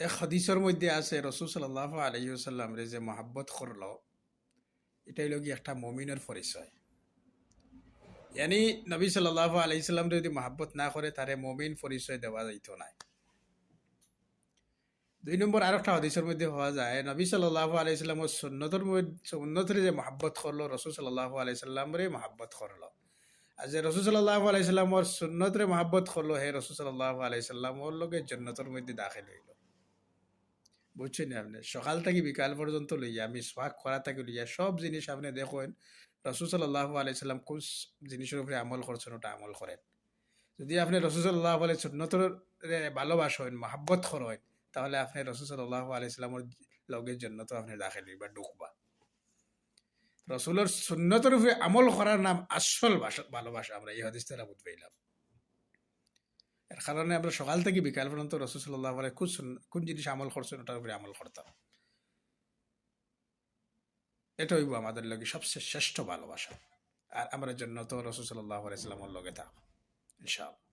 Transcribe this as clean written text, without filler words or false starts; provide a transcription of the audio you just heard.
এক হাদিসের মধ্যে আছে রসুল সাল্লাল্লাহু আলাইহি ওয়াসাল্লাম রে যে মহাব্বত করলো, এটাই হলো কি একটা মমিনের পরিচয়। ইয়ানি নবী সাল্লাল্লাহু আলাইহি সাল্লাম যদি মহাব্বত না করে তারে মমিন পরিচয় দেওয়া যাইতো না। 2 নম্বর আর একটা হাদিসের মধ্যে হওয়া যায় নবী সাল্লাল্লাহু আলাইহি সাল্লামের সুন্নতের যে মহাব্বত করলো, রসুল সাল্লাল্লাহু আলাইহি সাল্লাম রে মহাব্বত করলো। আর যে রসুল সাল্লাল্লাহু আলাইহি সাল্লামর সুন্নতরে মহাব্বত করলো, হে রসুল সাল্লাল্লাহু আলাইহি সাল্লাম ওর লগে জান্নাতের মধ্যে দাখিল হইল। বুঝছেন আপনি, সকাল থেকে বিকাল পর্যন্ত লইয়া আমি সোয়াগ করা থেকে লইয়া সব জিনিস আপনি দেখেন রসুল সাল্লাল্লাহু আলাইহি সাল্লাম কোন জিনিসের উপরে আমল করছেন ওটা আমল করেন। যদি আপনি রসুল সাল্লাল্লাহু আলাইহি সুন্নতর ভালোবাসেন, মহাব্বত করেন, তাহলে আপনি রসুল সাল্লাল্লাহু আলাইহি সাল্লামের লগের জন্য তো আপনি দাখিল হইবা, ঢুকবা। রসুলের সুন্নতের উপরে আমল করার নাম আসল ভালোবাসা। আমরা এই হাদিস দ্বারা বুঝ পাইলাম। এর কারণে আমরা সকাল থেকে বিকাল পর্যন্ত রসুল সাল্লাল্লাহু আলাইহি কোন জিনিস আমল করছেন ওটার উপরে আমল করতাম। এটা হইব আমাদের লগে সবচেয়ে শ্রেষ্ঠ ভালোবাসা। আর আমার জন্য তো রসুল সাল্লাল্লাহু আলাইহি সাল্লামের লগে থাক ইনশাআল্লাহ।